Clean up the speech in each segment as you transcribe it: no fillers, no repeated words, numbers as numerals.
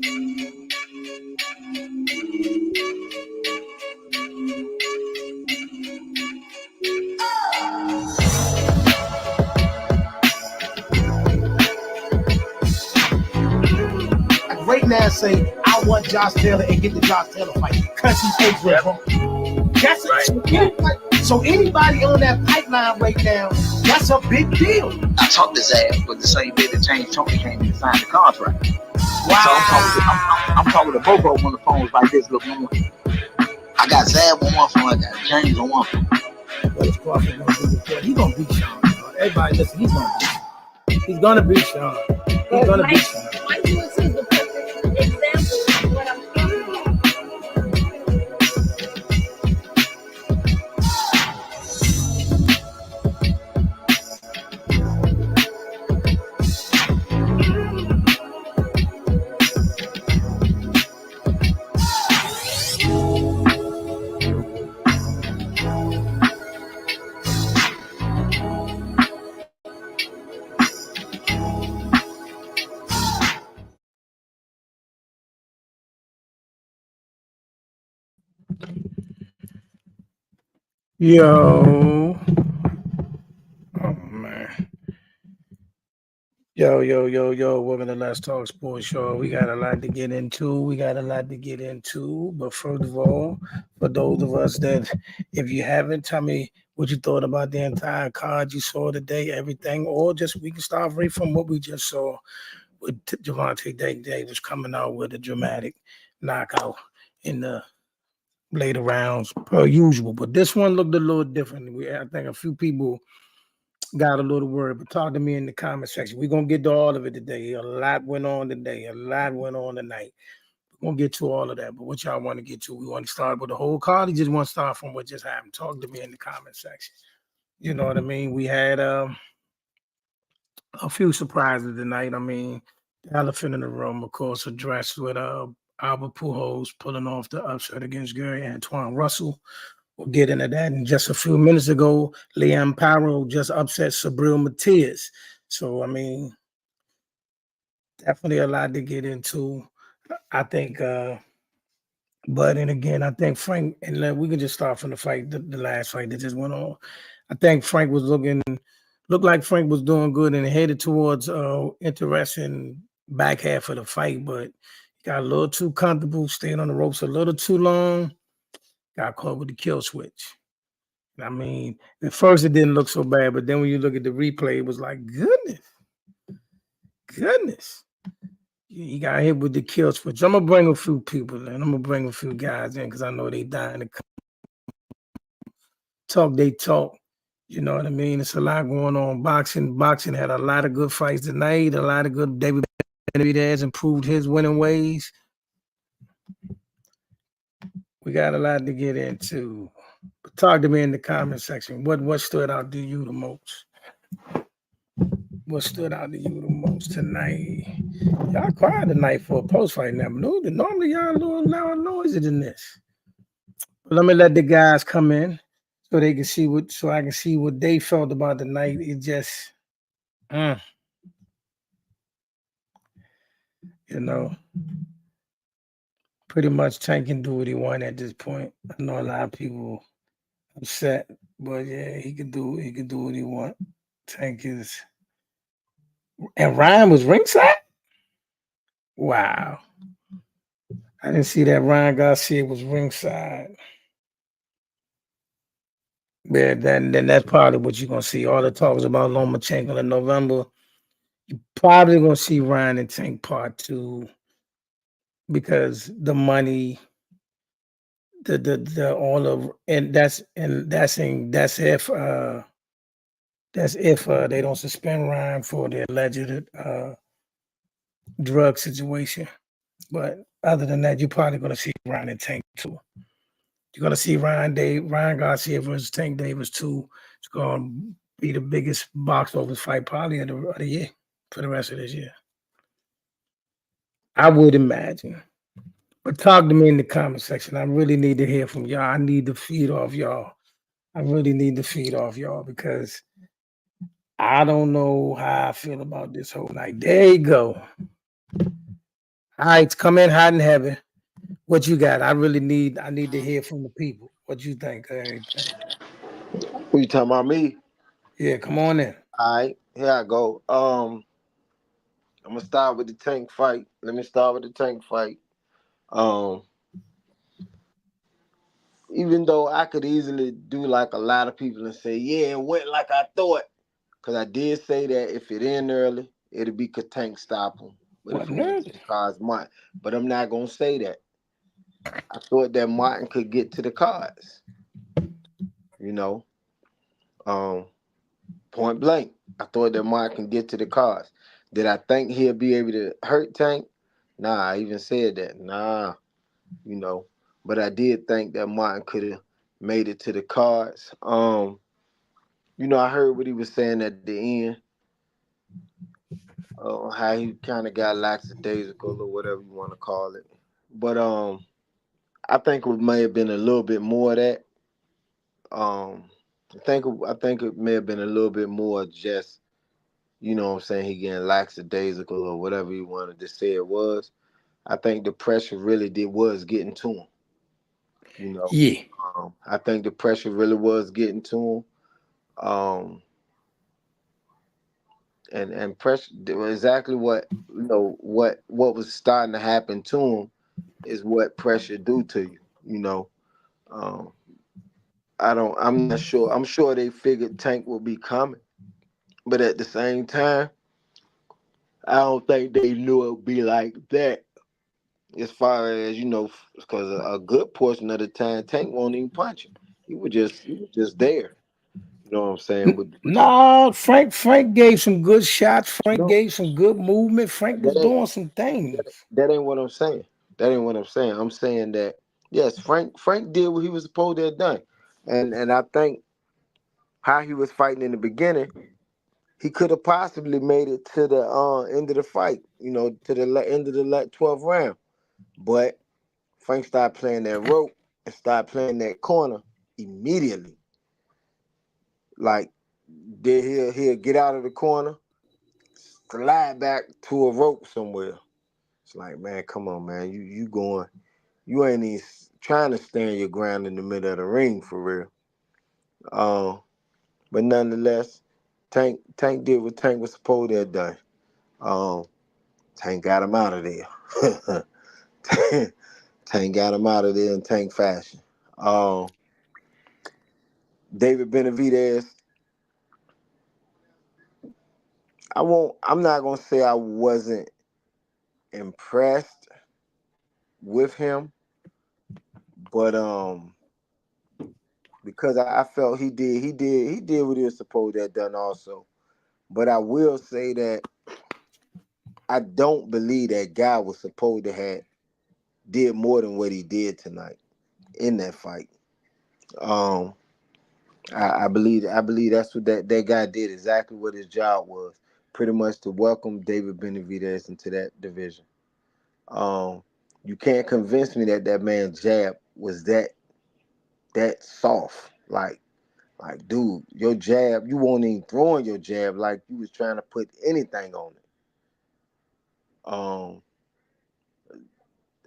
Right now, say I want Josh Taylor and get the Josh Taylor fight because he's age bro. That's it. So anybody on that pipeline right now, that's a big deal. I talked to Zab, but the same day that James Toney came in to sign the contract. Wow. So I'm talking to Bobo on the phone like this. Look, I got Zab on one phone, I got James on one phone. What is Crawford gonna do before? He's gonna beat Sean. Everybody listen, he's gonna beat Sean. He's gonna beat Sean. He's gonna beat Sean. Mike Lewis is the perfect example of what I'm talking about. Yo. Oh man. Yo. Welcome to Let's Talk Sports Show. We got a lot to get into. But first of all, for those of us that, if you haven't, tell me what you thought about the entire card you saw today, everything, or just we can start right from what we just saw with Gervonta Davis coming out with a dramatic knockout in the later rounds per usual. But this one looked a little different. I think a few people got a little worried, but talk to me in the comment section. We're going to get to all of it today. A lot went on today. A lot went on tonight. We're going to get to all of that. But what y'all want to get to? We want to start with the whole card. You just want to start from what just happened. Talk to me in the comment section. You know what I mean? We had a few surprises tonight. I mean, the elephant in the room, of course, addressed with Albert Pujols pulling off the upset against Gary Antoine Russell. We'll get into that. And just a few minutes ago, Liam Paro just upset Sabril Matias. So, I mean, definitely a lot to get into. I think, but then again, I think Frank, and we can just start from the fight, the last fight that just went on. I think Frank was looked like Frank was doing good and headed towards interesting back half of the fight, but he got a little too comfortable, staying on the ropes a little too long. Got caught with the kill switch. I mean, at first it didn't look so bad, but then when you look at the replay, it was like, goodness. He got hit with the kill switch. I'm going to bring a few people in. I'm going to bring a few guys in because I know they dying to talk. They talk. You know what I mean? It's a lot going on. Boxing had a lot of good fights tonight. A lot of good. David Benavidez improved his winning ways. We got a lot to get into. But talk to me in the comment section. What stood out to you the most? What stood out to you the most tonight? Y'all quiet tonight for a post fight now. Normally y'all a little louder noisy than this. But let me let the guys come in so they can see so I can see what they felt about the night. It just you know. Pretty much Tank can do what he wants at this point. I know a lot of people upset, but yeah, he can do what he wants. Tank is, and Ryan was ringside. Wow, I didn't see that. Ryan Garcia was ringside. Yeah, then that's probably what you're gonna see. All the talks about Lomachenko in November. You're probably gonna see Ryan and Tank Part 2 because the money. The all of that's if they don't suspend Ryan for the alleged drug situation. But other than that, you're probably going to see Ryan and Tank too. You're going to see Ryan Garcia versus Tank Davis too. It's going to be the biggest box office fight probably of the year for the rest of this year. I would imagine. But talk to me in the comment section. I really need to hear from y'all. I need to feed off y'all. I really need to feed off y'all because I don't know how I feel about this whole night. There you go. All right, come in hot and heavy. What you got? I need to hear from the people. What you think? Everything. Who you talking about me? Yeah, come on in. All right, here I go. I'm gonna start with the tank fight. Let me start with the tank fight. Um, Even though I could easily do like a lot of people and say, yeah, it went like I thought, because I did say that if it end early, it'll be cause Tank stop him. But if What it went to nerdy? the cards, Martin. But I'm not gonna say that. I thought that Martin could get to the cards. You know, um, point blank. I thought that Martin can get to the cards. Did I think he'll be able to hurt Tank? Nah, I even said that. Nah, you know. But I did think that Martin could have made it to the cards. I heard what he was saying at the end, how he kind of got lackadaisical or whatever you want to call it. But I think it may have been a little bit more of that. Um, I think it may have been a little bit more just, what I'm saying, he getting lackadaisical or whatever you wanted to say it was. I think the pressure really did was getting to him. You know, Yeah. I think the pressure really was getting to him. And pressure exactly what was starting to happen to him is what pressure do to you. Um, I'm not sure. I'm sure they figured Tank will be coming, but at the same time, I don't think they knew it would be like that. As far as because a good portion of the time, Tank won't even punch him. He was just there. You know what I'm saying? But No, Frank gave some good shots. Frank no, gave some good movement. Frank was that ain't doing some things. that ain't what I'm saying. That ain't what I'm saying. I'm saying that yes, Frank did what he was supposed to have done, and I think how he was fighting in the beginning, he could have possibly made it to the end of the fight. To the end of the 12th round, but Frank started playing that rope and started playing that corner immediately. Like, then he'll get out of the corner, slide back to a rope somewhere. It's like, man, come on, man, you ain't even trying to stand your ground in the middle of the ring for real. Um, but nonetheless, Tank did what Tank was supposed to have done. Um, Tank got him out of there. Tank got him out of there in Tank fashion. Um, David Benavidez, I'm not gonna say I wasn't impressed with him, but because I felt he did what he was supposed to have done also. But I will say that I don't believe that guy was supposed to have did more than what he did tonight in that fight. Um, I believe that's what that guy did, exactly what his job was, pretty much to welcome David Benavidez into that division. Um, you can't convince me that that man's jab was that soft. Like, dude, your jab, you weren't even throwing your jab like you was trying to put anything on it. Um,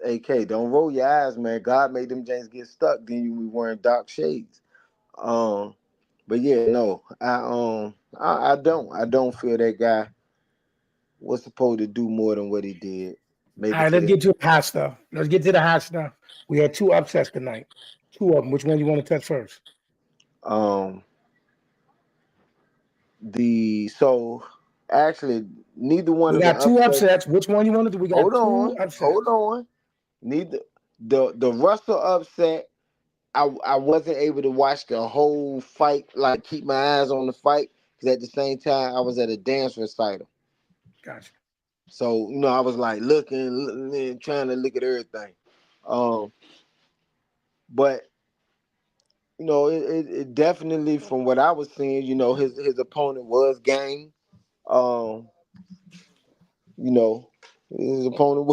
AK, don't roll your eyes, man. God made them James get stuck. Then you be wearing dark shades. Um, but yeah, no, I don't feel that guy was supposed to do more than what he did. All Maybe right, to let's the get to the hot stuff. Let's get to the hot stuff. We had two upsets tonight. Two of them. Which one you want to touch first? um the so actually neither one We of the got two upsets. upsets. Which one you want to do? We got two Hold upsets. on. Neither the Russell upset. I wasn't able to watch the whole fight, like keep my eyes on the fight, because at the same time I was at a dance recital. Gotcha. So I was like looking, trying to look at everything. Um, but it definitely, from what I was seeing, his opponent was game. Um, you know, his opponent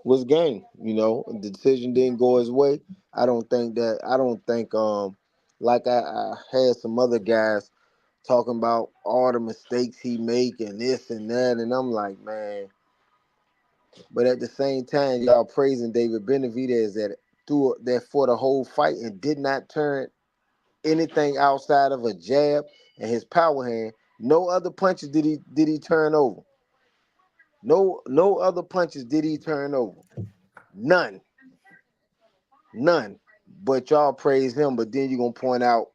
was game. The decision didn't go his way. I don't think like I had some other guys talking about all the mistakes he make and this and that, and I'm like, man, But at the same time, y'all praising David Benavidez that for the whole fight and did not turn anything outside of a jab and his power hand. No other punches did he turn over. No other punches did he turn over. None. But y'all praise him, but then you're gonna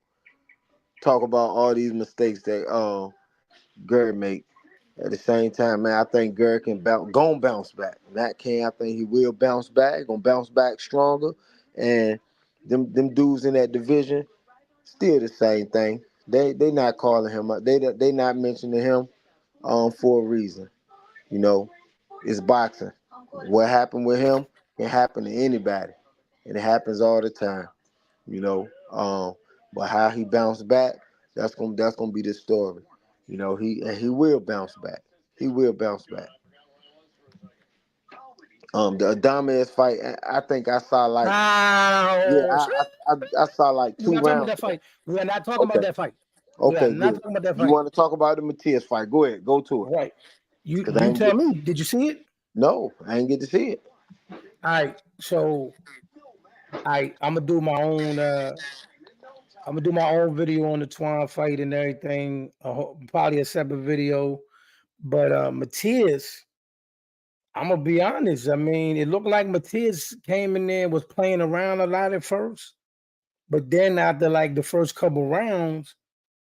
talk about all these mistakes that Gary make. At the same time, man, I think Gary gonna bounce back. Matt Cain, I think he will bounce back, gonna bounce back stronger. And them dudes in that division, still the same thing. They not calling him up. They not mentioning him for a reason. You know, it's boxing. What happened with him can happen to anybody. And it happens all the time. You know. But how he bounced back, that's gonna be the story. You know, he will bounce back. He will bounce back. The Adames fight, I think I saw like I saw like We're 2 not talking about rounds. that fight. We are not talking Okay. about that fight. We are Okay, not good. talking about that You fight. want to talk about the Matias fight? Go ahead, go to it. Right. You 'Cause I ain't tell me, did you see it? No, I ain't get to see it. All right. So I'm gonna do my own video on the Twan fight and everything. Probably a separate video. But Matias, I'm gonna be honest. I mean, it looked like Matias came in there, was playing around a lot at first, but then after like the first couple rounds,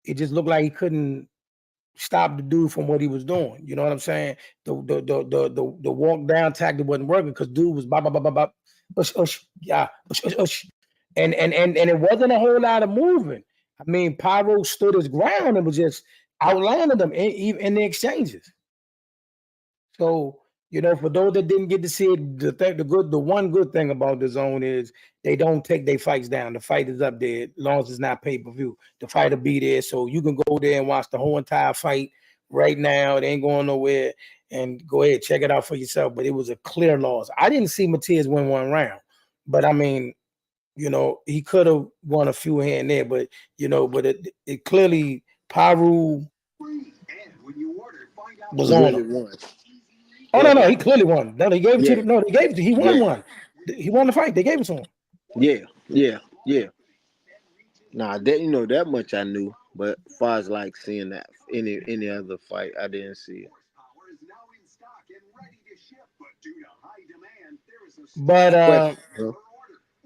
it just looked like he couldn't stop the dude from what he was doing. You know what I'm saying? The walk down tactic wasn't working because dude was bop, bop, bop, bop, bop, yeah, and it wasn't a whole lot of movement. I mean, Pyro stood his ground and was just outlining them in the exchanges. So, you know, for those that didn't get to see it, the one good thing about the zone is they don't take their fights down. The fight is up there, as long as it's not pay-per-view. The fight will be there, so you can go there and watch the whole entire fight right now. It ain't going nowhere, and go ahead, check it out for yourself. But it was a clear loss. I didn't see Matias win one round, but I mean, you know, he could have won a few here and there, but you know, but it clearly Paru was on him. Won. Oh no, he clearly won. No, they gave it to him. No, they gave it to him. He won one. He won the fight. They gave it to him. Yeah. Nah, that much I knew. But as far as like seeing that any other fight, I didn't see it. But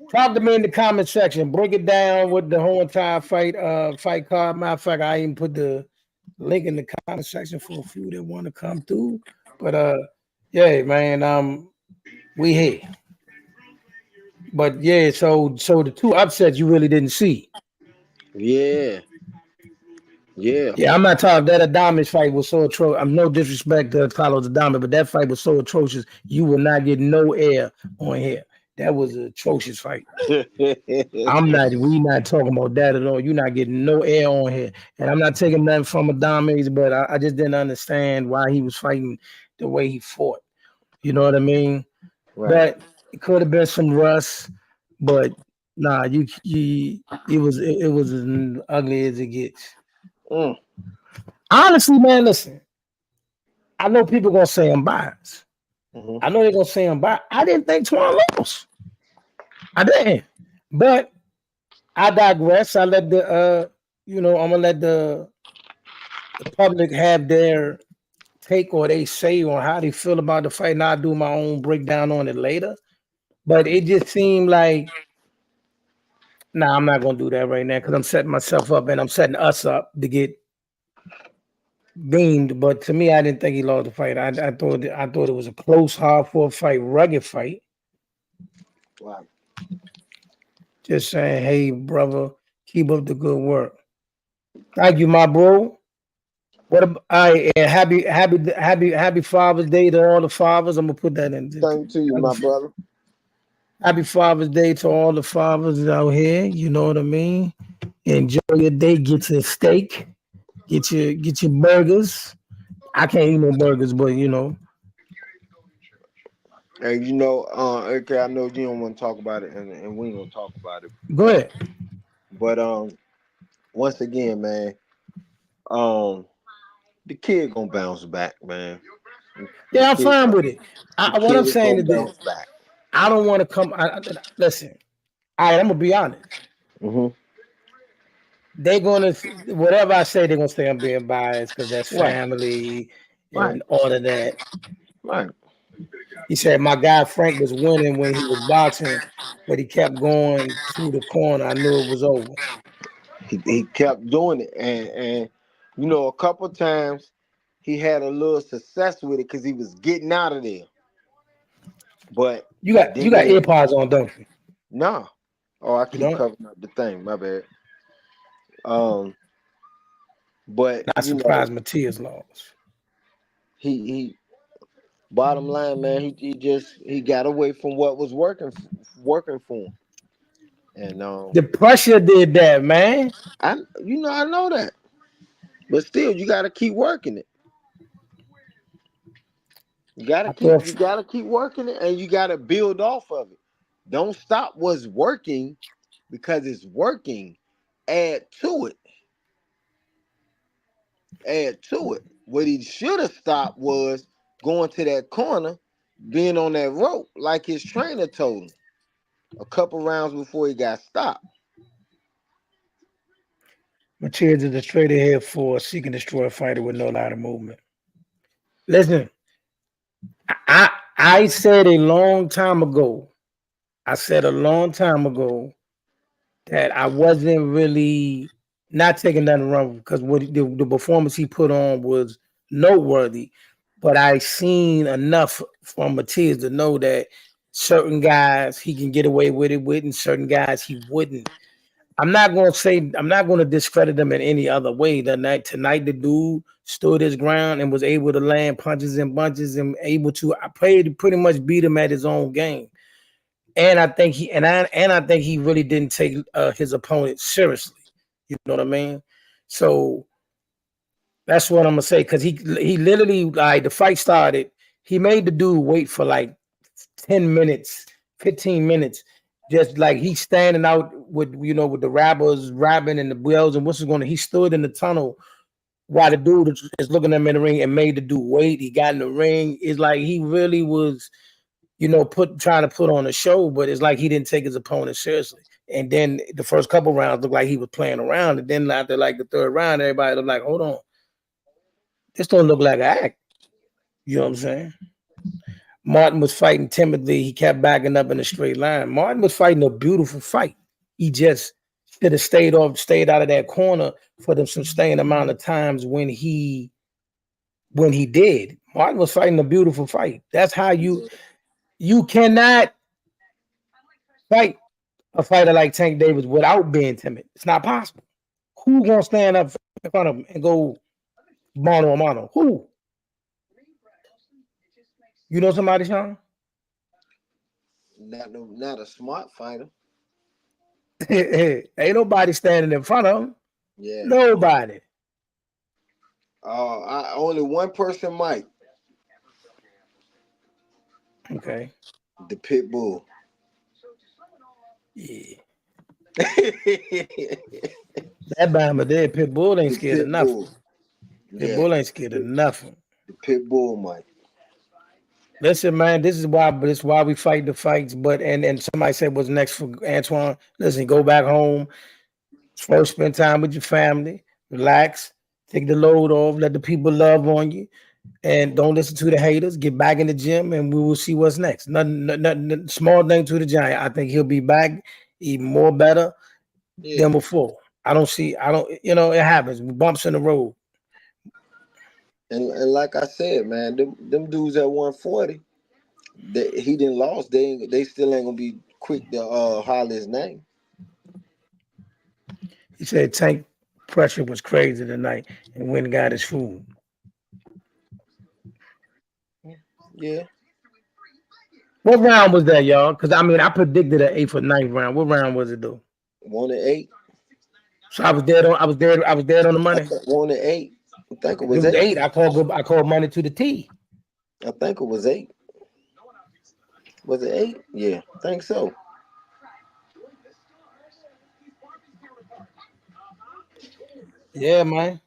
drop them in the comment section. Break it down with the whole entire fight card. Matter of fact, I even put the link in the comment section for a few that want to come through. But yeah, man, we here. But yeah, so the 2 upsets you really didn't see. Yeah. I'm not talking. That Adames fight was so atrocious. I'm no disrespect to Carlos Adames, but that fight was so atrocious. You will not get no air on here. That was an atrocious fight. We not talking about that at all. You're not getting no air on here. And I'm not taking nothing from Adames, but I just didn't understand why he was fighting the way he fought. You know what I mean? Right. But it could have been some rust, but nah, it was as ugly as it gets. Honestly, man, listen. I know people gonna say I'm biased. I know they're gonna say I'm biased. I didn't think Twan lost. I didn't. But I digress. I let I'm gonna let the public have their take or they say on how they feel about the fight, and I'll do my own breakdown on it later. But it just seemed like, I'm not gonna do that right now because I'm setting myself up and I'm setting us up to get beamed. But to me, I didn't think he lost the fight. I thought it was a close, hard-fought fight, rugged fight. Wow. Just saying, hey, brother, keep up the good work. Thank you, my bro. Happy Father's Day to all the fathers. I'm gonna put that in. Thank to you, my brother. Happy Father's Day to all the fathers out here. You know what I mean? Enjoy your day. Get your steak. Get your burgers. I can't eat no burgers, but you know. And okay, I know you don't want to talk about it, and we ain't gonna talk about it. Go ahead. But once again, man, the kid gonna bounce back, man. Yeah, I'm kid, fine with it. the What I'm kid is saying gonna is this: bounce back. I don't want to come. Listen, I'm gonna be honest. Hmm. They're gonna whatever I say, they're gonna say I'm being biased because that's Right, family right, and all of that. right. He said my guy Frank was winning when he was boxing, but he kept going to the corner. I knew it was over. He kept doing it, and you know, a couple times he had a little success with it because he was getting out of there. But You then got they earpods on, don't you? nah. Oh, I You keep don't. covering up the thing. My bad. Um, but Not you know, surprised Matias lost. he bottom line, man, he got away from what was working for him, and The pressure did that, man. I know that, but still, you got to keep working it. I thought You gotta keep working it, and you gotta build off of it. Don't stop what's working because it's working. Add to it. Add to it. What he should have stopped was going to that corner, being on that rope, like his trainer told him a couple rounds before he got stopped. Matias is a straight ahead for seek and destroy fighter with no line of movement. Listen, I said a long time ago. I said a long time ago that I wasn't really not taking nothing wrong because what the performance he put on was noteworthy. But I seen enough from Matias to know that certain guys he can get away with it with, and certain guys he wouldn't. I'm not gonna discredit him in any other way. Tonight the dude stood his ground and was able to land punches and bunches and able to I played to pretty much beat him at his own game. And I think he really didn't take his opponent seriously. You know what I mean? So that's what I'm gonna say because he literally like the fight started. He made the dude wait for like 10 minutes, 15 minutes, just like he's standing out with with the rappers rapping and the bells and whistles going. He stood in the tunnel while the dude is looking at him in the ring and made the dude wait. He got in the ring. It's like he really was trying to put on a show, but it's like he didn't take his opponent seriously. And then the first couple rounds looked like he was playing around. And then after like the third round, everybody looked like, hold on, this don't look like an act. You know what I'm saying? Martin was fighting timidly. He kept backing up in a straight line. Martin was fighting a beautiful fight. He just should have stayed out of that corner for the sustained amount of times when he did. Martin was fighting a beautiful fight. That's how you cannot fight a fighter like Tank Davis without being timid. It's not possible. Who gonna stand up in front of him and go mano a mano? Who? You know somebody, Sean? Not a smart fighter. Ain't nobody standing in front of him. Yeah. Nobody. Only one person might. Okay. The pit bull. Yeah. The That Bama there, Pitbull ain't scared of pit nothing. bull. Yeah. Pitbull ain't scared of nothing. The pit bull might. Listen, man, this is why we fight the fights. But and somebody said what's next for Antoine. Listen, go back home. First, spend time with your family, relax, take the load off, let the people love on you, and don't listen to the haters. Get back in the gym, and we will see what's next. Nothing small thing to the giant. I think he'll be back even more better than before. I don't, it happens. Bumps in the road. And like I said, man, them dudes at 140, he didn't lost. They still ain't gonna be quick to holler his name. He said Tank pressure was crazy tonight and went and got his food. Yeah. What round was that, y'all? Because I predicted an 8th or 9th round. What round was it though? 1-8. So I was dead on the money. 1-8. I think it It was was 8. I called money to the T. I think it was 8. Was it 8? Yeah, I think so. Yeah, man.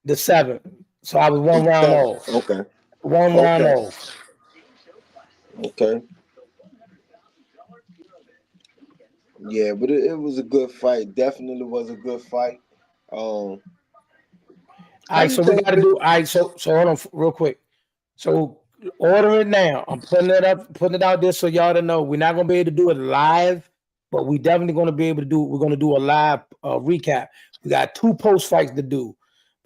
The 7th. So I was one round off. Okay. 1 round Okay. off. Okay. Yeah, but it was a good fight. Definitely was a good fight. All How right, you so we think? got to do. All right, so hold on real quick. So order it now. I'm putting it up, putting it out there so y'all to know. We're not gonna be able to do it live, but we definitely gonna be able to do. We're gonna do a live recap. We got 2 post fights to do.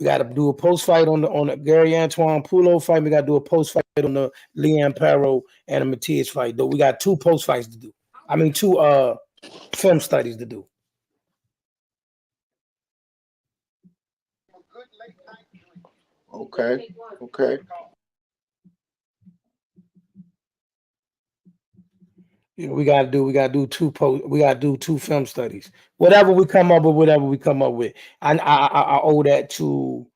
We got to do a post fight on the Gary Antoine Pulo fight. We got to do a post fight on the Leanne Perro and the Matias fight. Though we got 2 post fights to do. I mean 2 film studies to do. Okay. Okay. You know, we gotta do 2 film studies. Whatever we come up with. I owe that to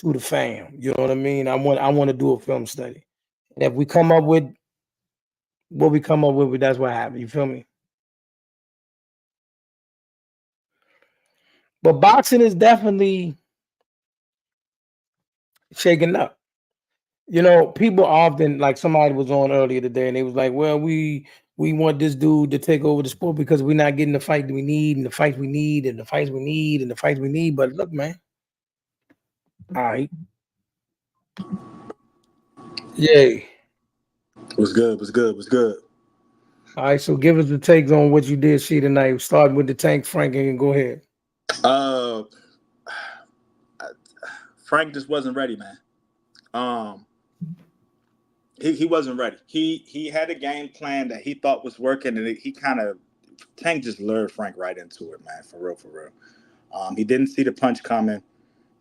the fam. You know what I mean? I want to do a film study. And if we come up with what we come up with, that's what happened. You feel me? But boxing is definitely shaking up. You know, people often, like somebody was on earlier today and they was like, well, we want this dude to take over the sport because we're not getting the fight that we need and the fights we need and the fights we need and the fights we need. But look, man. All right. Yay. Was good. Was good. Was good. All right. So give us the takes on what you did see tonight. Starting with the Tank Frank and go ahead. Uh, Frank just wasn't ready, man. He wasn't ready. He had a game plan that he thought was working, and he kind of Tank just lured Frank right into it, man. For real, for real. He didn't see the punch coming.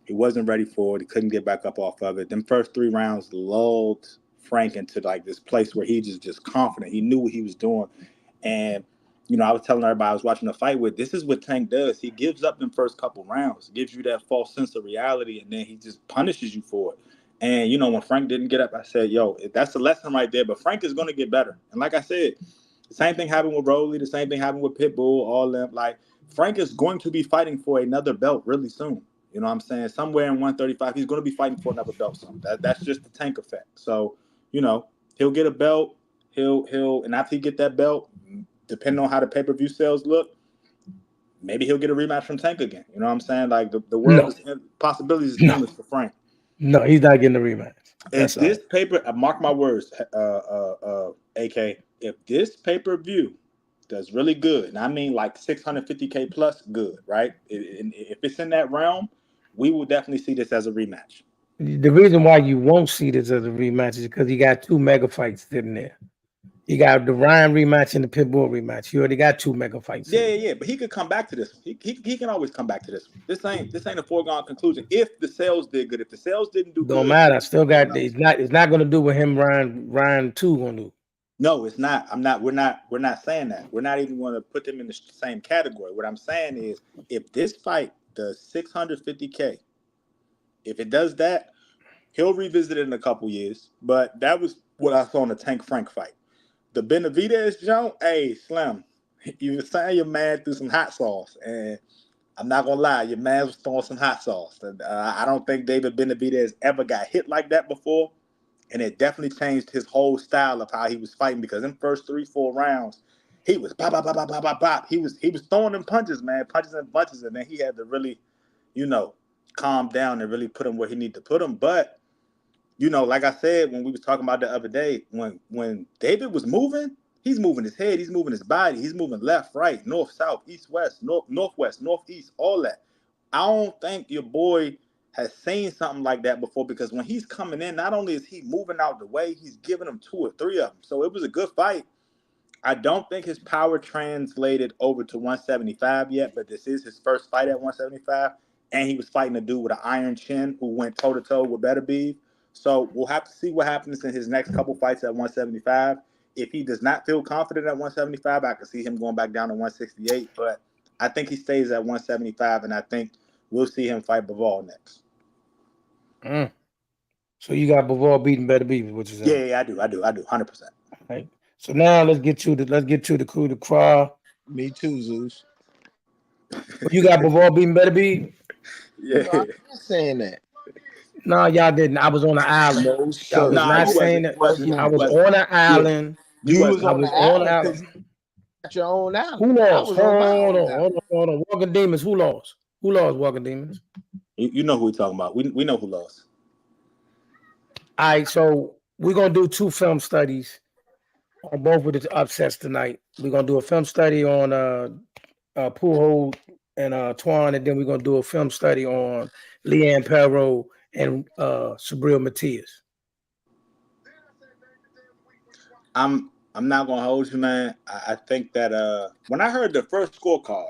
He wasn't ready for it. He couldn't get back up off of it. Them first 3 rounds lulled Frank into like this place where he just confident. He knew what he was doing. And, you know, I was telling everybody I was watching the fight with, this is what Tank does. He gives up them first couple rounds, gives you that false sense of reality, and then he just punishes you for it. And, you know, when Frank didn't get up, I said, yo, that's a lesson right there. But Frank is going to get better. And like I said, the same thing happened with Rolly. The same thing happened with Pitbull, all them. Like, Frank is going to be fighting for another belt really soon. You know what I'm saying? Somewhere in 135, he's going to be fighting for another belt soon. That's just the Tank effect. So, you know, he'll get a belt. And after he get that belt, depending on how the pay-per-view sales look, maybe he'll get a rematch from Tank again. You know what I'm saying? Like the world is possibilities is endless for Frank. No, he's not getting a rematch. If this paper, mark my words, AK, if this pay-per-view does really good, and I mean like 650K plus good, right? If it's in that realm, we will definitely see this as a rematch. The reason why you won't see this as a rematch is because you got 2 mega fights sitting there. You got the Ryan rematch and the Pitbull rematch. You already got 2 mega fights. Yeah. But he could come back to this one. He can always come back to this one. This ain't a foregone conclusion. If the sales did good, if the sales didn't do good, don't matter. I still got it's not going to do what him Ryan 2 going to do. No, it's not. We're not saying that. We're not even going to put them in the same category. What I'm saying is, if this fight does 650K, if it does that, he'll revisit it in a couple years. But that was what I saw in the Tank Frank fight. The Benavidez Jones, hey, Slim, you were saying your man threw some hot sauce, and I'm not gonna lie, your man was throwing some hot sauce. And I don't think David Benavidez ever got hit like that before, and it definitely changed his whole style of how he was fighting. Because in first 3-4 rounds, he was pop, pop, pop, pop, pop, pop, pop. He was throwing them punches, man, punches and bunches, and then he had to really, you know, calm down and really put him where he needed to put him. But you know, like I said, when we was talking about the other day, when David was moving, he's moving his head, he's moving his body, he's moving left, right, north, south, east, west, northwest, northeast, all that. I don't think your boy has seen something like that before, because when he's coming in, not only is he moving out the way, he's giving them 2 or 3 of them. So it was a good fight. I don't think his power translated over to 175 yet, but this is his first fight at 175. And he was fighting a dude with an iron chin who went toe-to-toe with Beterbiev. So we'll have to see what happens in his next couple fights at 175. If he does not feel confident at 175, I can see him going back down to 168. But I think he stays at 175, and I think we'll see him fight Bivol next. So you got Bivol beating Beterbiev, which is I do, 100%. Right. So now let's get to the coup de grace. Me too, Zeus. You got Bivol beating Beterbiev? Yeah, No, I'm not saying that. No, y'all didn't. I was on the island. No, Y'all sir. was Nah, not you saying wasn't. that. You wasn't. I You was wasn't. on the Yeah, island. you You was wasn't. I on was the on the island because island. you got your own island. Who I lost? was on my Hold own on, island. hold on, hold on. Walking Demons, who lost? Who lost, Walking Demons? You know who we talking about. We know who lost. All right, so we're gonna do 2 film studies on both of the upsets tonight. We're gonna do a film study on Pujol and Twan, and then we're gonna do a film study on Leanne Perro and Sabril Matias. I'm not gonna hold you, man. I think that when I heard the first scorecard,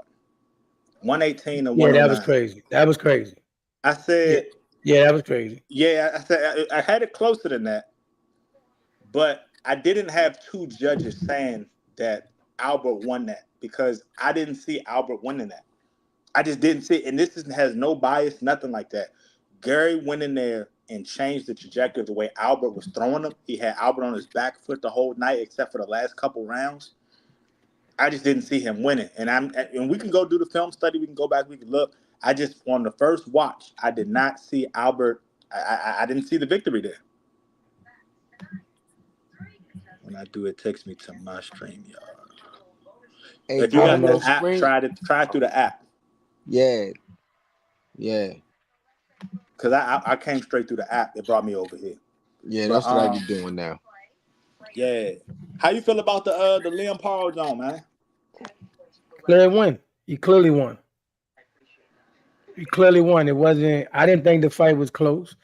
118 to Yeah, that was 109, crazy. That was crazy. I said, Yeah, that was crazy. yeah, I said I had it closer than that, but I didn't have 2 judges saying that Albert won that because I didn't see Albert winning that. I just didn't see it. And this has no bias, nothing like that. Gary went in there and changed the trajectory of the way Albert was throwing him. He had Albert on his back foot the whole night, except for the last couple rounds. I just didn't see him winning. And we can go do the film study. We can go back. We can look. I just on the first watch, I did not see Albert. I didn't see the victory there. When I do, it takes me to my stream, y'all. Hey, If you I got don't the know. app, try it through the app. Yeah. Cause I came straight through the app. It brought me over here. Yeah, But that's what I be doing now. yeah. How you feel about the Liam Paul John, man? Clearly won. He clearly won. He clearly won. It wasn't. I didn't think the fight was close,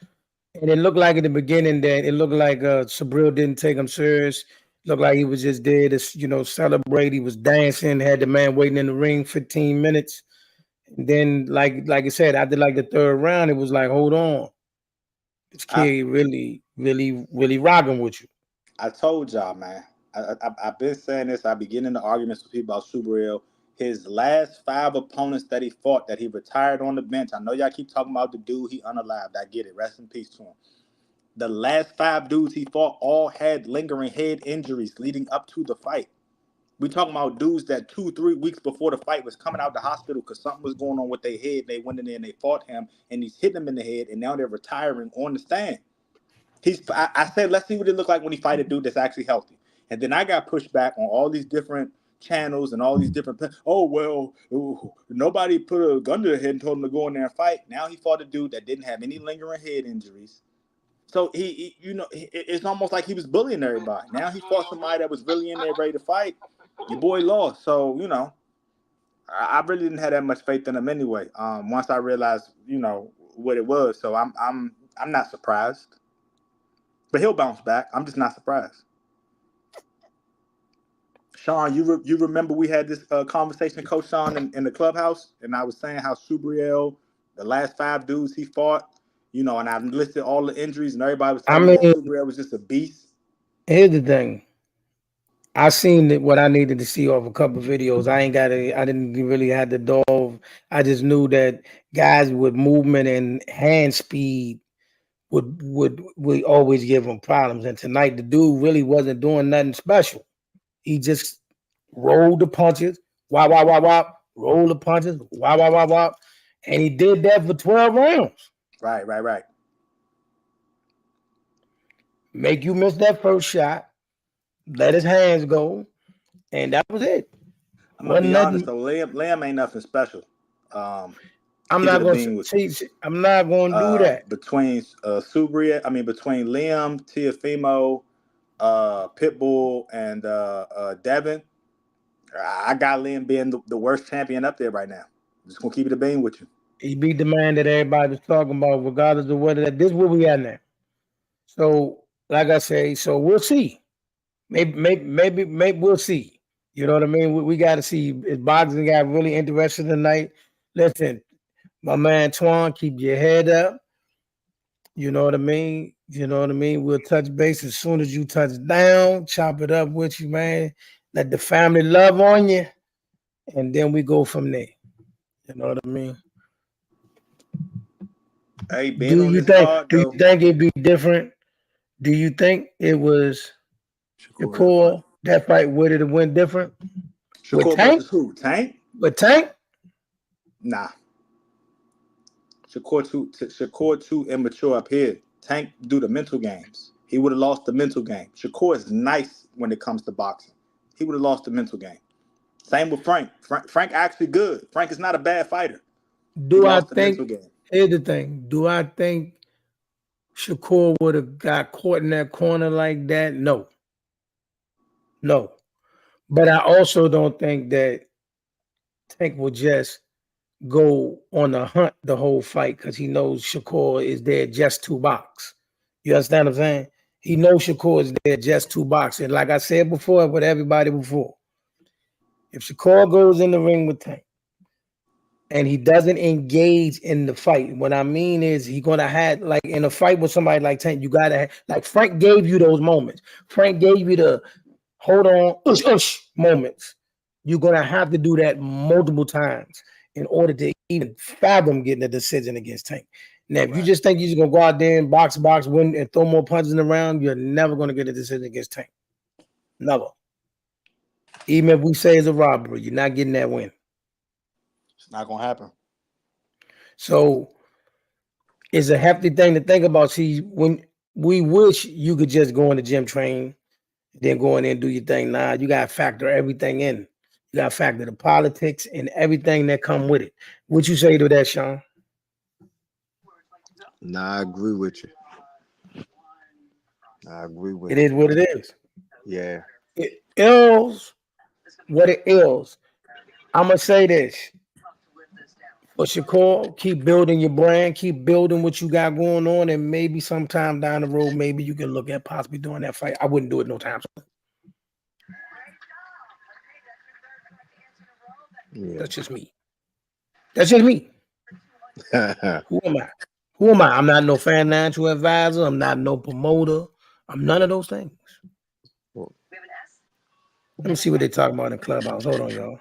and it looked like in the beginning that it looked like Sabril didn't take him serious. Looked like he was just there to celebrate. He was dancing. Had the man waiting in the ring 15 minutes, and then like I said, after like the 3rd round, it was like, hold on, this kid really rocking with you. I told y'all, man. I've been saying this. I be getting into arguments with people about Subriel. His last 5 opponents that he fought, that he retired on the bench. I know y'all keep talking about the dude he unalived. I get it. Rest in peace to him. The last 5 dudes he fought all had lingering head injuries leading up to the fight. We talking about dudes that 2-3 weeks before the fight was coming out the hospital because something was going on with their head. They went in there and they fought him, and he's hitting them in the head, and now they're retiring on the stand. I said, let's see what it looked like when he fight a dude that's actually healthy. And then I got pushed back on all these different channels and all these different. Oh well, nobody put a gun to their head and told him to go in there and fight. Now he fought a dude that didn't have any lingering head injuries. So it's almost like he was bullying everybody. Now he fought somebody that was really in there ready to fight. Your boy lost. So I really didn't have that much faith in him anyway. Once I realized what it was, so I'm not surprised. But he'll bounce back. I'm just not surprised. Sean, you remember we had this conversation, Coach Sean, in the clubhouse, and I was saying how Subriel, the last 5 dudes he fought, and I listed all the injuries, and everybody was telling me that Subriel was just a beast. Here's the thing. I seen what I needed to see off a couple of videos. I didn't really have to dove. I just knew that guys with movement and hand speed would always give him problems. And tonight the dude really wasn't doing nothing special. He just rolled the punches, wop, wop, wop, wop, roll the punches, wop, wop, wop, wop. And he did that for 12 rounds. Right. Make you miss that first shot, let his hands go, and that was it. I'm gonna be honest though, Liam ain't nothing special. I'm not going to do that. Between between Liam, Teofimo, Pitbull, and Devin, I got Liam being the worst champion up there right now. I'm just gonna keep it a bean with you. He beat the man that everybody was talking about, regardless of whether this is where we at now. So, like I say, so we'll see. Maybe we'll see. You know what I mean? We got to see. Is boxing got really interested tonight? Listen, my man Twan, keep your head up. You know what I mean? We'll touch base as soon as you touch down. Chop it up with you, man. Let the family love on you, and then we go from there. You know what I mean? Hey, Do you think it'd be different? Do you think it was Shakur that fight would it have went different? Shakur versus who? Tank? With Tank? Nah. Shakur too immature up here. Tank do the mental games. He would have lost the mental game. Shakur is nice when it comes to boxing. He would have lost the mental game. Same with Frank. Frank actually good. Frank is not a bad fighter. Do I lost the mental think? game. Here's the thing. Do I think Shakur would have got caught in that corner like that? No. No. But I also don't think that Tank will just go on a hunt the whole fight because he knows Shakur is there just to box. You understand what I'm saying? He knows Shakur is there just to box. And like I said before, with everybody before, if Shakur goes in the ring with Tank and he doesn't engage in the fight, what I mean is he's gonna have, like, in a fight with somebody like Tank, you gotta have, like Frank gave you those moments. Frank gave you the hold on, moments. You're gonna have to do that multiple times in order to even fathom getting a decision against Tank. Now, if you just think you're just gonna go out there and box, win, and throw more punches around, you're never gonna get a decision against Tank. Never. Even if we say it's a robbery, you're not getting that win. It's not gonna happen. So it's a hefty thing to think about. See, when we wish you could just go in the gym, train, then go in there and do your thing. Nah, you gotta factor everything in. You gotta factor the politics and everything that come with it. What you say to that, Sean? Nah, I agree with you. I agree with It you. is what it is. Yeah. It is what it is. I'm gonna say this. For Shakur, keep building your brand, keep building what you got going on, and maybe sometime down the road, maybe you can look at possibly doing that fight. I wouldn't do it no time soon. Yeah. That's just me. That's just me. Who am I? Who am I? I'm not no financial advisor. I'm not no promoter. I'm none of those things. Let me see what they talking about in the clubhouse. Hold on, y'all.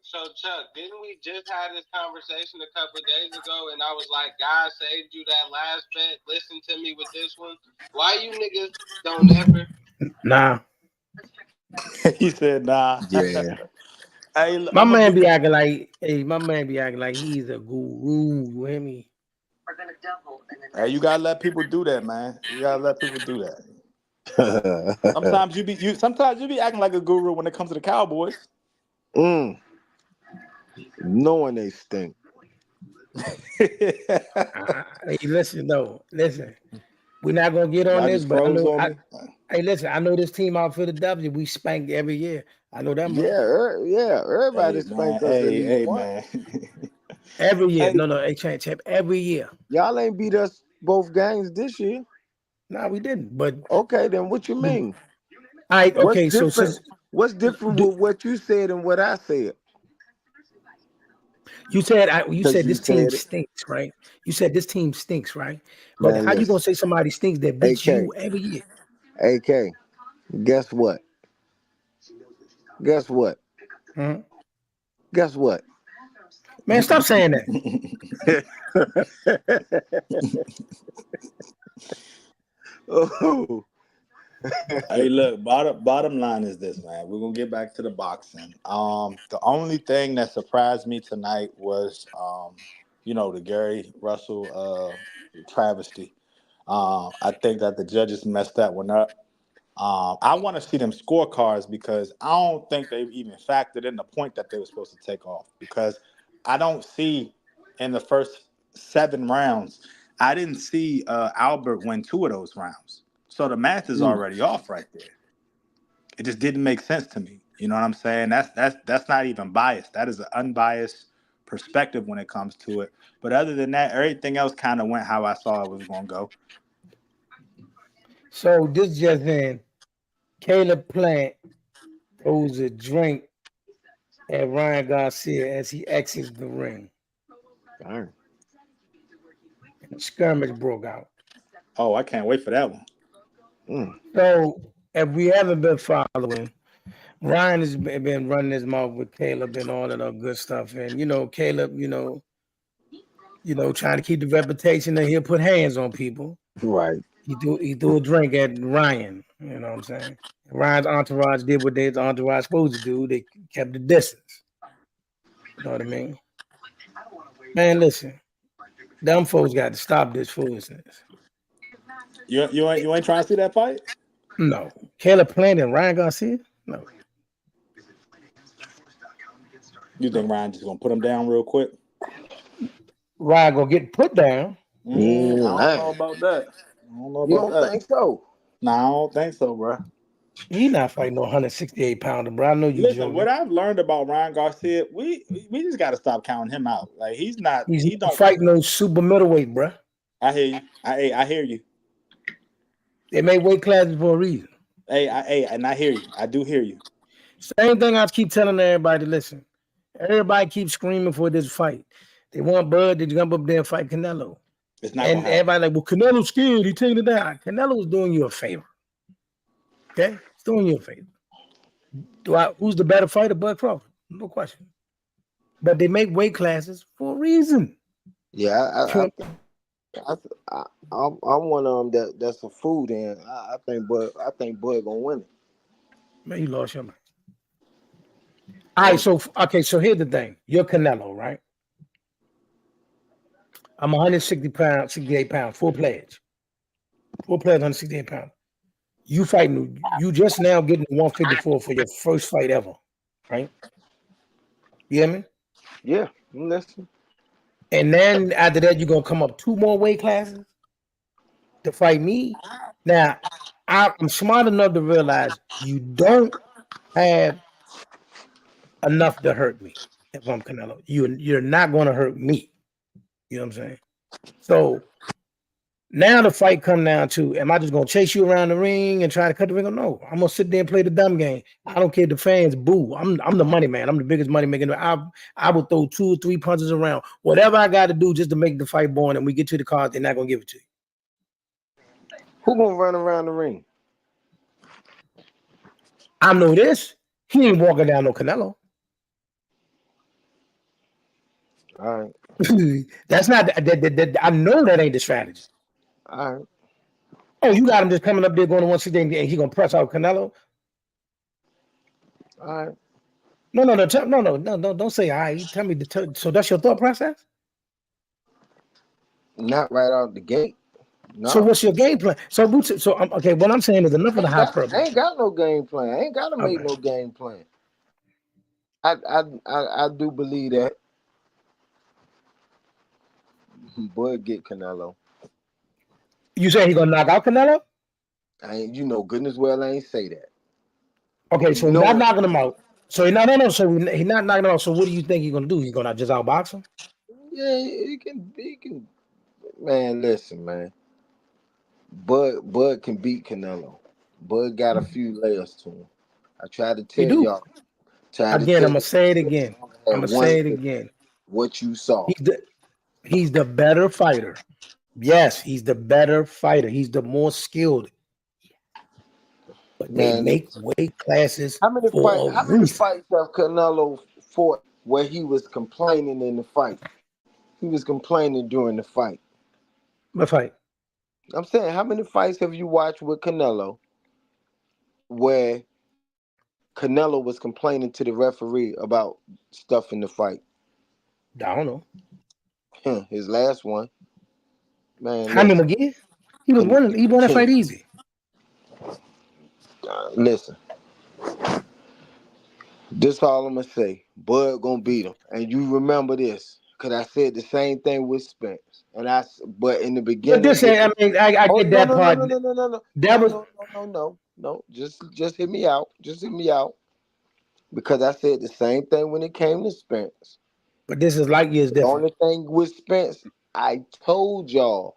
So Chuck, didn't we just have this conversation a couple of days ago? And I was like, God saved you that last bet. Listen to me with this one. Why you niggas don't ever? Nah. He said, nah. Yeah. Hey, My man be acting like he's a guru. You hear me? Hey, you gotta let people do that, man. You gotta let people do that. Sometimes you be acting like a guru when it comes to the Cowboys. Knowing they stink. Hey, listen. We're not gonna get on Y'all this, just but I froze know. on me. Hey, listen. I know this team out Philadelphia. We spank every year. I know that much. Yeah. Everybody Hey, spanked man. us at least Hey, once. man. Every year. Hey. No, champ. Every year. Y'all ain't beat us both games this year. No, we didn't. But Okay, then what you mean? all right. Okay. What's different with what you said and what I said? You said Because this team stinks, right? You said this team stinks, right? But Man, how you listen. gonna say somebody stinks that beats AK. you every year? AK, guess what? Guess what? Mhm. Guess what? Man, stop saying that. Oh. Hey, look, bottom line is this, man. We're gonna get back to the boxing. The only thing that surprised me tonight was the Gary Russell travesty. I think that the judges messed that one up. I want to see them scorecards because I don't think they've even factored in the point that they were supposed to take off. Because I don't see in the first 7 rounds, I didn't see Albert win 2 of those rounds. So the math is already off right there. It just didn't make sense to me. You know what I'm saying? That's not even biased. That is an unbiased perspective when it comes to it. But other than that, everything else kind of went how I saw it was going to go. So this just in, Caleb Plant throws a drink at Ryan Garcia as he exits the ring. Darn. And a skirmish broke out. Oh, I can't wait for that one. So if we haven't been following, Ryan has been running his mouth with Caleb and all of that good stuff. And Caleb, trying to keep the reputation that he'll put hands on people. Right. He threw a drink at Ryan. You know what I'm saying? Ryan's entourage did what their entourage supposed to do. They kept the distance. You know what I mean? Man, listen. Them folks got to stop this foolishness. You ain't trying to see that fight? No. Caleb Plant and Ryan Garcia? No. You think Ryan just gonna put him down real quick? Ryan gonna get put down. I don't know about that. I don't know You about don't that. think so? No, I don't think so, bro. He not fighting no 168 pounder, bro. I know you. Listen, joking. what I've learned about Ryan Garcia, we just got to stop counting him out. Like he He's don't fighting no super middleweight, bro. I hear you. I hear you. They make weight classes for a reason. And I hear you. I do hear you. Same thing I keep telling everybody. Listen, everybody keeps screaming for this fight. They want Bud to jump up there and fight Canelo. It's not. And everybody like, well, Canelo's scared. He taking it down. Canelo is doing you a favor. Okay, it's doing you a favor. Who's the better fighter? Bud Crawford, no question. But they make weight classes for a reason. Yeah, I'm one of them that's a food, and I think Bud gonna win it. Man, you lost your mind. All right, so here's the thing. You're Canelo, right? I'm 68 pounds, full pledge. Full pledge, 168 pounds. You fighting, you just now getting 154 for your first fight ever, right? You hear me? Yeah, listen. And then after that, you're gonna come up 2 more weight classes to fight me. Now, I'm smart enough to realize you don't have enough to hurt me if I'm Canelo. You're not gonna hurt me. You know what I'm saying? So now the fight come down to, am I just gonna chase you around the ring and try to cut the ring? No, I'm gonna sit there and play the dumb game. I don't care if the fans boo. I'm the money man. I'm the biggest money maker. I will throw 2 or 3 punches around. Whatever I got to do just to make the fight born, and we get to the card, they're not gonna give it to you. Who gonna run around the ring? I know this. He ain't walking down no Canelo. All right. That's not. I know that ain't the strategy. All right. Oh, you got him just coming up there going to 160 and he gonna press out Canelo? All right. No. Don't say all right. Tell me so that's your thought process? Not right out the gate. No. So what's your game plan? Okay. What I'm saying is enough of the hyperbole. I ain't got no game plan. I ain't gotta make no game plan. I do believe that Bud get Canelo. You say he gonna knock out Canelo? I ain't, goodness well I ain't say that. Okay, so he's not knocking him out. So he's not knocking him out. So what do you think he's gonna do? He's gonna just outbox him? Yeah, he can. Man, listen, man. Bud can beat Canelo. Bud got a few layers to him. I tried to tell y'all. Again, I'm gonna say it again. What you saw. He's the better fighter. Yes, he's the better fighter. He's the more skilled. But they make weight classes. How many fights have Canelo fought where he was complaining in the fight? He was complaining during the fight. What fight? I'm saying, how many fights have you watched with Canelo where Canelo was complaining to the referee about stuff in the fight? I don't know. His last one. Man, Jaime McGee? He was winning. He won that fight easy. Listen. This all I'm gonna say. Bud gonna beat him. And you remember this. Because I said the same thing with Spence. But in the beginning. But I get that part. No. Just hear me out. Just hear me out. Because I said the same thing when it came to Spence. But this is like years different. The only thing with Spence, I told y'all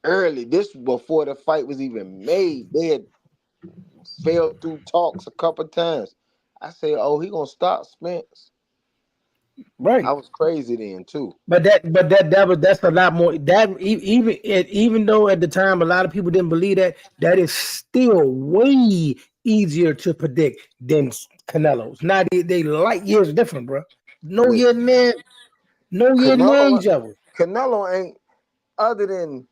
early, this before the fight was even made. They had failed through talks a couple times. I said, "Oh, he gonna stop Spence." Right. I was crazy then too. But that's a lot more. That even though at the time a lot of people didn't believe that is still way easier to predict than Canelo's. Now they light years different, bro. No year near each other. Canelo ain't, other than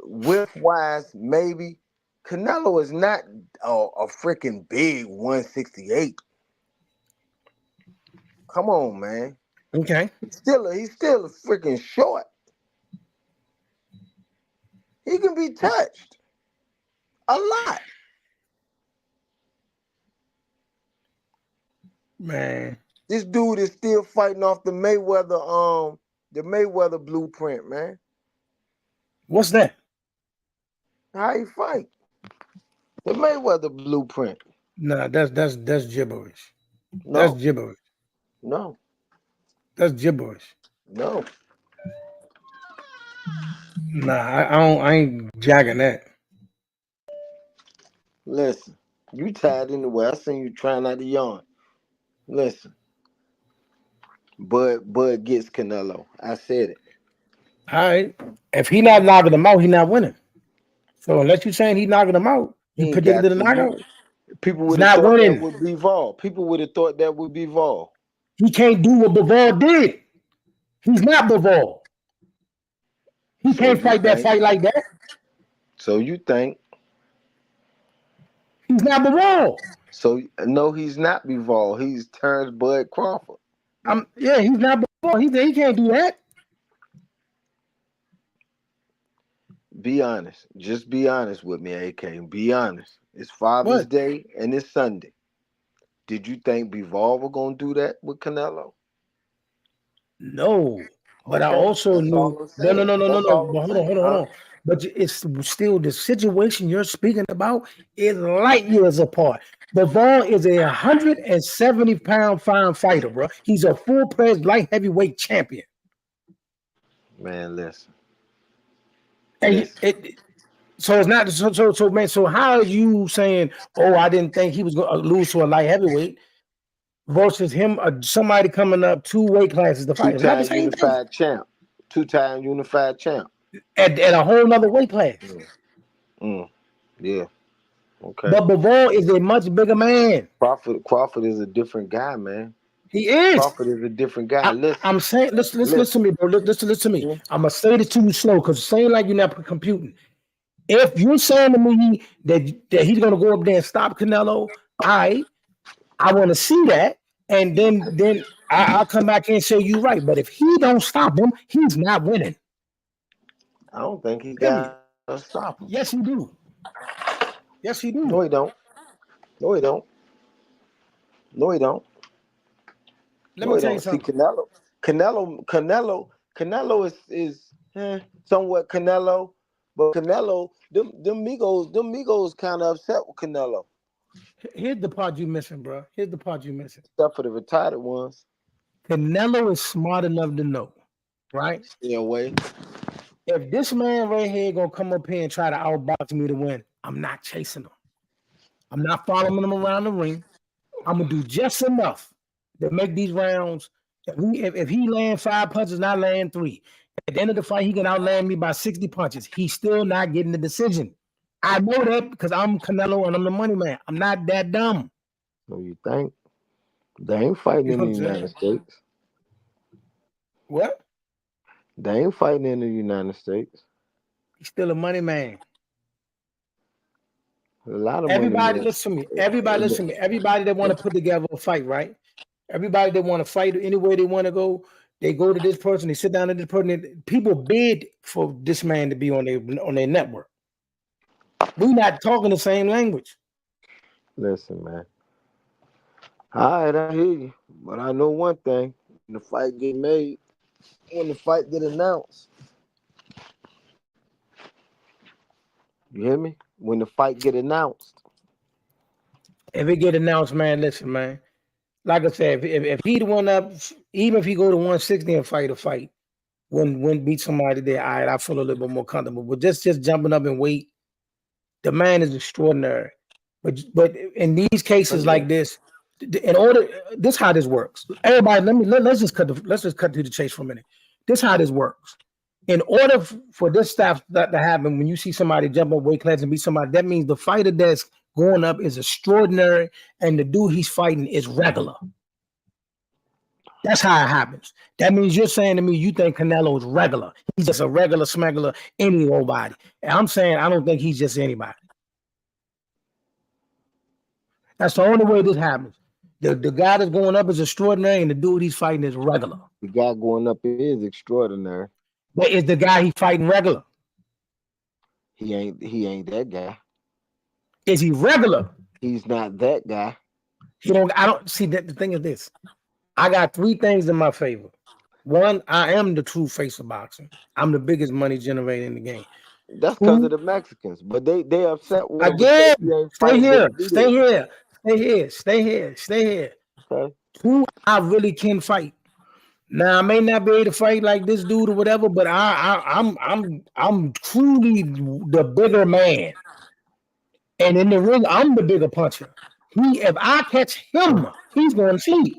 width wise, maybe Canelo is not a freaking big 168. Come on, man. Okay. He's still a freaking short. He can be touched a lot. Man. This dude is still fighting off the Mayweather blueprint, man. What's that? How he fight? The Mayweather blueprint. Nah, that's gibberish. No, That's gibberish. no, That's gibberish. no. Nah, I ain't jagging that. Listen, you tired anyway. I seen you trying not to yawn. Listen, Bud gets Canelo. I said it. All right. If he not knocking him out, he not winning. So unless you saying he knocking him out, He you ain't predicted a got to. knockout. People He's would have not thought winning. that would be Vol. People would have thought that would be Vol. He can't do what Bivol did. He's not Bivol. He So can't you fight that think- fight like that. So you think? He's not Bivol. So no, he's not Bivol. He's turns Bud Crawford. Yeah, he's not Bivol. He can't do that. Be honest. Just be honest with me, AK. Be honest. It's Father's What? Day and it's Sunday. Did you think Bivol was gonna do that with Canelo? No. But I Okay, also that's all knew I'm saying. no. That's all But I'm hold saying. on. But it's still the situation you're speaking about is light years apart. Bivol is a 170-pound fine fighter, bro. He's a full-fledged light heavyweight champion. Man, listen. And Listen. so it's not so man. So how are you saying, oh, I didn't think he was going to lose to a light heavyweight versus him, somebody coming up 2 weight classes to fight? It's not the Two-time same thing. unified champ. Two-time unified champ. At a whole nother weight class. Yeah. Okay. But Bivol is a much bigger man. Crawford is a different guy, man. He is. Crawford is a different guy. Listen. I'm saying, listen to me, bro. Listen to me. Mhm. I'm gonna say this to you slow because saying like you're not computing. If you're saying to me that he's gonna go up there and stop Canelo, I want to see that, and then I'll come back and say you're right. But if he don't stop him, he's not winning. I don't think he got to stop him. Yes, he do. Yes, he do. No, he don't. No, he don't. No, he don't. Let No, me he tell you don't. See, something. Canelo is somewhat Canelo, but Canelo, them Migos kind of upset with Canelo. Here's the part you missing, bro. Here's the part you missing. Except for the retired ones. Canelo is smart enough to know, right? Stay away. If this man right here gonna come up here and try to outbox me to win, I'm not chasing him. I'm not following him around the ring. I'm gonna do just enough to make these rounds. If he land 5 punches, not land 3. At the end of the fight, he can outland me by 60 punches. He's still not getting the decision. I know that because I'm Canelo and I'm the money man. I'm not that dumb. So you think they ain't fighting in the United States? What? They ain't fighting in the United States. He's still a money man. A lot of Everybody money. listen to me. Everybody listen to me. Everybody that want to put together a fight, right? Everybody that want to fight any way they want to go, they go to this person, they sit down to this person. People bid for this man to be on their network. We're not talking the same language. Listen, man. All right, I hear you. But I know one thing. When the fight get made, when the fight get announced. You hear me? When the fight get announced. If it get announced, man, listen, man. Like I said, if he the one up, even if he go to 160 and fight a fight, when beat somebody there, all right, I feel a little bit more comfortable. But just jumping up and wait, the man is extraordinary. But in these cases like this, this how this works. Everybody, let's just cut to the chase for a minute. This how this works. In order for this stuff to happen, when you see somebody jump up weight class and beat somebody, that means the fighter that's going up is extraordinary, and the dude he's fighting is regular. That's how it happens. That means you're saying to me you think Canelo's regular. He's just a regular smuggler, any old body. And I'm saying I don't think he's just anybody. That's the only way this happens. The guy that's going up is extraordinary, and the dude he's fighting is regular. The guy going up is extraordinary. But is the guy he's fighting regular? He ain't that guy. Is he regular? He's not that guy. I don't see that. The thing is this. I got three things in my favor. One, I am the true face of boxing. I'm the biggest money generator in the game. That's because of the Mexicans, but they upset with again. him. Stay here. Okay. Who I really can fight. Now I may not be able to fight like this dude or whatever, but I'm truly the bigger man. And in the ring, I'm the bigger puncher. If I catch him, he's going to see.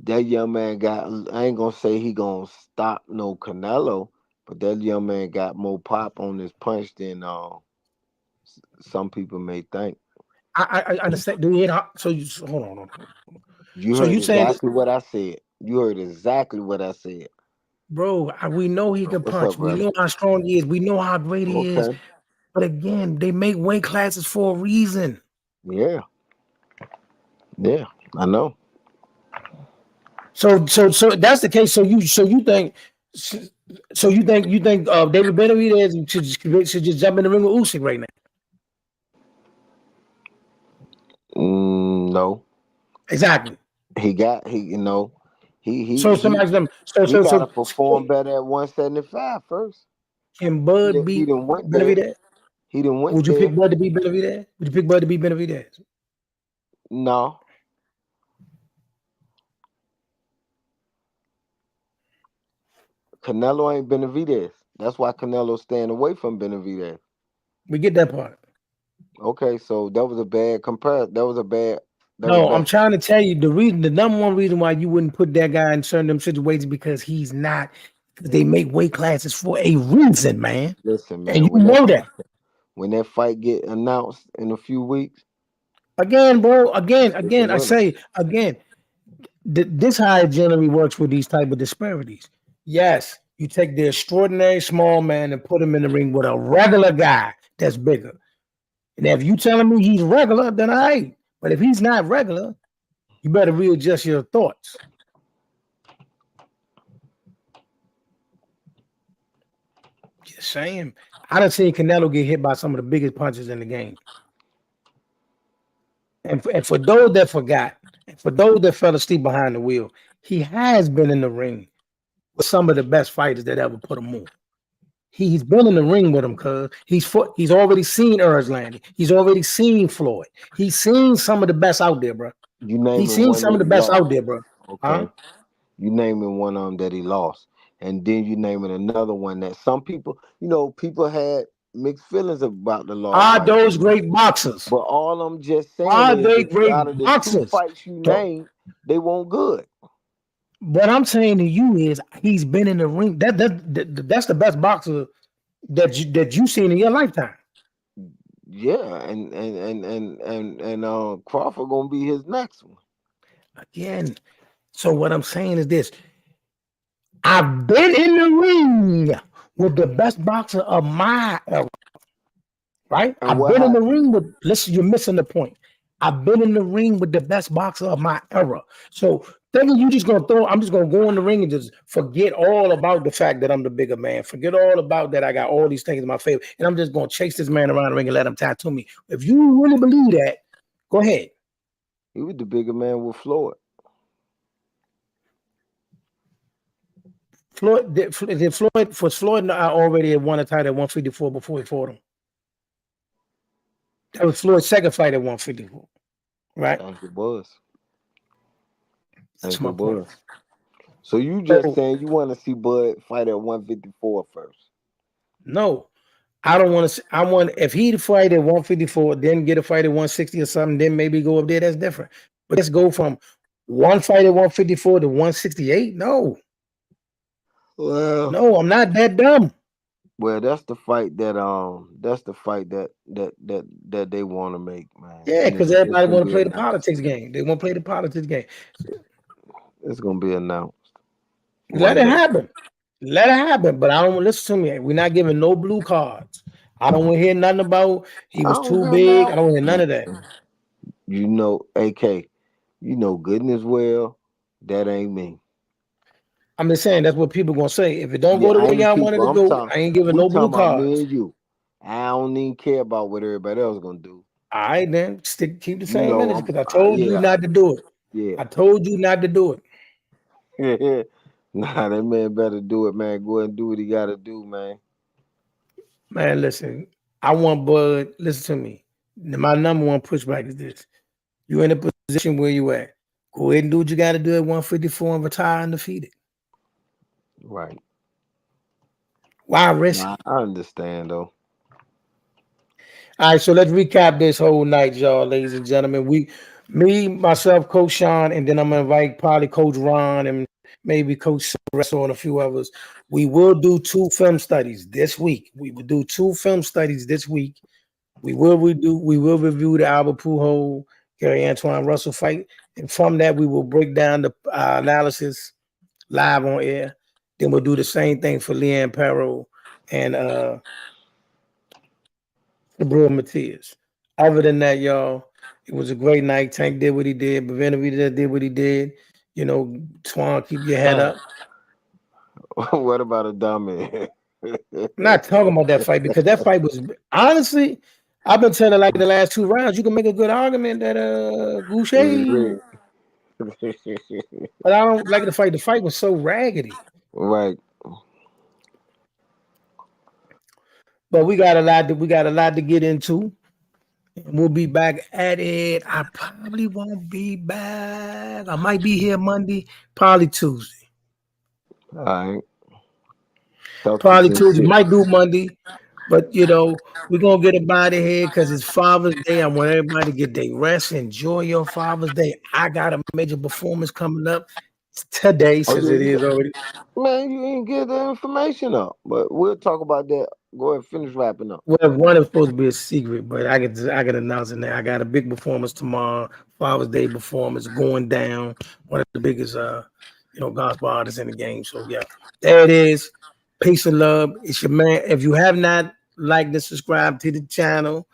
That young man I ain't gonna say he gonna stop no Canelo, but that young man got more pop on his punch than some people may think. I understand. Do you hold on. You heard exactly what I said. You heard exactly what I said. Bro, we know he can punch. We know how strong he is. We know how great he is. But again, they make weight classes for a reason. Yeah, I know. So that's the case. So you think David Benavidez should just jump in the ring with Usyk right now? No. Exactly. He gotta perform better at 175 first. Can Bud beat Benavidez? He didn't win. Would you pick Bud to beat Benavidez? Would you pick Bud to beat Benavidez? No. Canelo ain't Benavidez. That's why Canelo's staying away from Benavidez. We get that part. Okay, so that was a bad comparison. I'm trying to tell you the number one reason why you wouldn't put that guy in certain situations because he's not. They make weight classes for a reason, man. Listen, man, and you know that. When that fight get announced in a few weeks. Again, bro. Again. I say again. This how it generally works with these type of disparities. Yes, you take the extraordinary small man and put him in the ring with a regular guy that's bigger. And if you telling me he's regular, then I ain't. But if he's not regular, you better readjust your thoughts. Just saying. I done seen Canelo get hit by some of the biggest punches in the game. And for those that forgot, and for those that fell asleep behind the wheel, he has been in the ring with some of the best fighters that ever put him on. He's been in the ring with him, cuz he's already seen Erzlandi. He's already seen Floyd. He's seen some of the best out there, bro. He's seen some of the best out there, bro. Okay. Huh? You naming one of them that he lost, and then you naming another one that some people, people had mixed feelings about the loss. Are those great boxers? But all I'm just saying are they great out of the boxers? two fights you named, they weren't good. What I'm saying to you is he's been in the ring. That's the best boxer that you've seen in your lifetime. Yeah, and Crawford gonna be his next one. Again, so what I'm saying is this: I've been in the ring with the best boxer of my era, right? I've been in the ring with. Listen, you're missing the point. I've been in the ring with the best boxer of my era. So thinking I'm just gonna go in the ring and just forget all about the fact that I'm the bigger man. Forget all about that I got all these things in my favor. And I'm just gonna chase this man around the ring and let him tattoo me. If you really believe that, go ahead. He was the bigger man with Floyd. Floyd already had won a title at 154 before he fought him. That was Floyd's second fight at 154. Right? I think it was. That's my point. So you just saying you want to see Bud fight at 154 first? No, I don't want to. I want if he'd fight at 154, then get a fight at 160 or something, then maybe go up there. That's different. But let's go from one fight at 154 to 168. No. Well, no, I'm not that dumb. Well, that's the fight that they want to make, man. Yeah, And because it's everybody gonna want to be play the announced. politics game. They want to play the politics game. It's gonna be announced Let one it day. happen. Let it happen. But I don't listen to me. We're not giving no blue cards. I don't want to hear nothing about he I was don't too hear big. I now. don't want to hear none of that. You know, AK. You know good and as well that ain't me. I'm just saying that's what people gonna say. If it don't Yeah, go the I way ain't y'all wanted people. to I'm do, talking. I ain't giving We no blue talking about me cards. and you. I don't even care about what everybody else gonna do. All right, then keep the You same know, energy because I told you yeah, not to do it. yeah. I told you not to do it. Nah, that man better do it, man. Go ahead and do what he gotta do, man. Man, listen, I want Bud. Listen to me. My number one pushback is this: you in a position where you at. Go ahead and do what you got to do at 154 and retire undefeated. Right. Why risk Nah, it? I understand though. All right, so let's recap this whole night, y'all, ladies and gentlemen. Me, myself, Coach Sean, and then I'm gonna invite probably Coach Ron and maybe Coach Russell and a few others. We will do 2 film studies this week. We will do 2 film studies this week. We will review the Albert Pujol, Gary Antoine Russell fight, and from that we will break down the analysis live on air. Then we'll do the same thing for Leanne Perro and Gabriel Matias. Other than that, y'all, it was a great night. Tank did what he did. Benavidez did what he did. You know, Twan, keep your head up. What about a dummy? I'm not talking about that fight because that fight was honestly, I've been telling like the last 2 rounds, you can make a good argument that It was Goucher, rigged. but I don't like the fight. The fight was so raggedy. Right. But we got a lot to get into. And we'll be back at it. I probably won't be back. I might be here Monday, probably Tuesday. All right. Celtics Probably in Tuesday. 6. Might do Monday. But you know, we're gonna get it by the head because it's Father's Day. I want everybody to get their rest. Enjoy your Father's Day. I got a major performance coming up today, Oh since yeah, it is already. man, you ain't get the information up. But we'll talk about that. Go ahead and finish wrapping up. Well, one is supposed to be a secret, but I can announce it now. I got a big performance tomorrow. Father's Day performance going down. One of the biggest gospel artists in the game. So yeah, there it is. Peace and love. It's your man. If you have not liked and subscribed to the channel,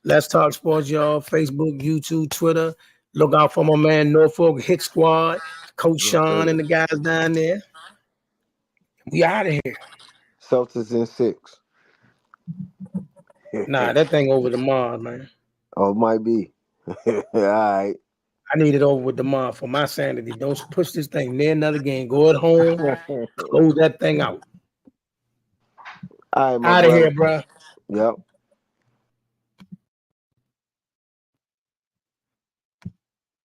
Let's Talk Sports, y'all. Facebook, YouTube, Twitter. Look out for my man Norfolk Hit Squad, Coach Yes, Sean sir. and the guys down there. We out of here. Celtics in 6. Nah, that thing over tomorrow, man. Oh, it might be. All right. I need it over with tomorrow for my sanity. Don't push this thing near another game. Go at home, close that thing out. All right, my Out of brother. here, bro. Yep.